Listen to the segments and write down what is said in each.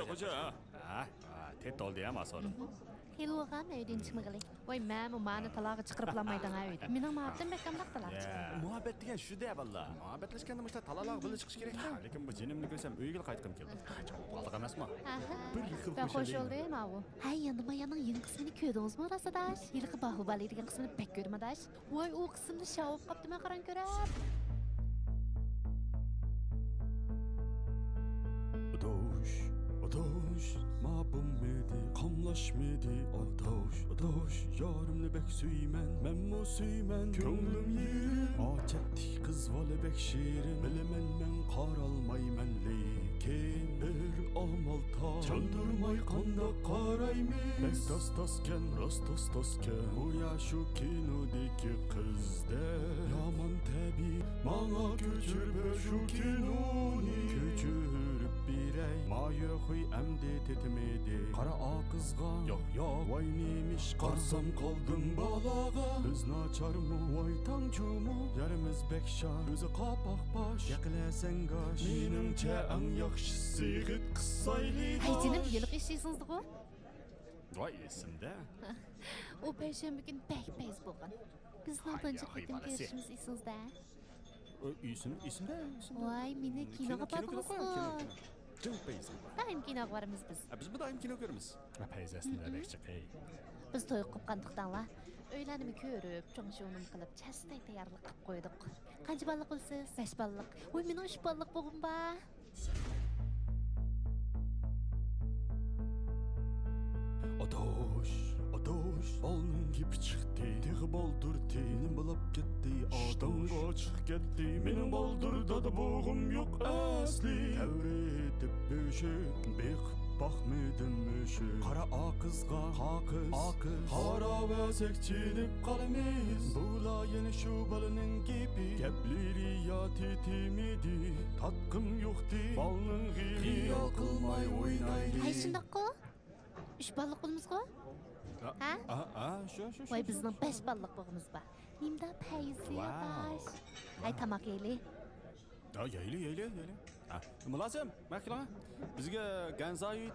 Hoca. Tet oldu ya masada. Heluğan öydün çıkmıgılı. Oy mənim umanı talağı çıqırıplamaydan öydü. Mening muhabbetim bekamlaq talağı çıqırıp. Muhabbet degan shu de valla. Muhabbetleşgende işte talalar böyle çıkış gerek. Lekin bu jinimni ko'rsam uyga qaytqim keldi. Qoldiq emasmi? Bir yil Ben hoş oldum avu. Hay yanıma yanın yeni kısmını köydünüz mü rasadaş? Yılqı bahubali degan kısmını pek görmadaş. Vay o kısmını şavub qaptı men qaran görüp. Adoş, mabımmedi, qamlaşmedi. Adoş, yarımni bek suyman, menmo suyman. Ko'nglim yerim, acetdi qiz vola bek shirin. Bilaman men qaralmayman lekin bir amal ta. Çandırmay qandoq qaraymiz. Bek tasken, rost tasken. Go'yo shu kinodagi qizda. Yomon tabi, manga ko'chirib shu kinoni. Ko'chirib biray, mayo huy emdi tetmedi. Qara aqızga, yo'q, voy nemish qarsam qoldim balaga. Biz nacharmi, voy tangchumu. Yarimiz bekshar, o'zi qopoq bosh. Yaqlasang gosh, menimcha eng yaxshisi hid qissayli. Hay canım yılıq işiysizdi o. Vay esimde. O perşembe gün pek pez bolğan. Biz naldanca ketim görüşümüz esinizde. İsimde. Vay meni kinoga bardыңызғы. Çok peyzim. Daim kinoga baramiz biz. Biz bu daim kino görürüz. Peyzesinde bekçik hey. Biz to'y qilib o'ylanimni ko'rib, cho'ngshuvnim qilib, chastay tayyorlik qilib qo'ydik. Qancha balliq bo'lsiz? 5 balliq. Voy, men 3 balliq bo'lg'im ba. Adoş, balның gibi çıktı. Tig'i boldurdi, menin bulab ketdi. Adamga chiq ketdi, menin boldurda da bo'g'im yo'q asli. Tavretib beshik, beqib baxmedim mushuk. Qara aqızga, aqız, qara va sekchilib qalamiz. Bulayın shu balaning gibi, gapleri ya tetimidi. Tatqim yo'qdi, balning xiyol qilmay o'ynaydi. Hay shundoq-ku? 3 balliq bo'lmizku? Şu. Vay bizning 5 balliq bo'g'imiz bor. Nimda payzi yo'q. Ay tamak yeyli. Yeyli. Mulazim, makla. Bizga ganzoyi.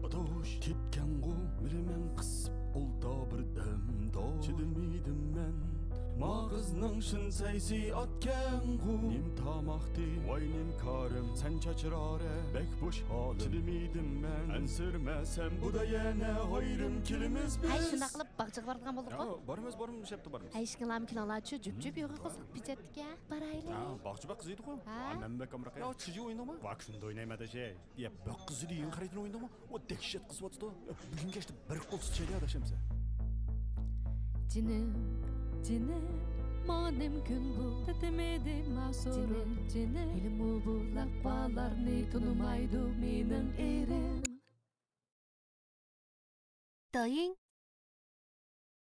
Adoş, ketgan qu, bilaman qisib olda birdam dosh. Chidilmaydim men. Mağızның шын сәйси аткен ғу. Нем тамақты, вай нем карым. Сән чачырары, бәк бош халым. Чидемейдім мен, әнсірмәсәм. Бұда яна айрым келіміз біз. Hay shundoq qilib bog'chaga borgan bo'ldik ku. Barımız, şepti barımız. Hay ishqilami kinolarchi jup yo'g'i qilsak pijetga. Barayli. Baqçı bak kızıydı ku. Annem bek amraq. Ya çizi oynama. Bak şunda oynaymadı şey. Ya bak kızı deyin qaraytın oynama. O dehşet qız vatıda. Bugün geçti bir qol çeli adaşımsa. Cinim, madem gün bu tetemedi masurum cinim. Elim bu bulak bağlarını tanımaydı menin erim. 抖音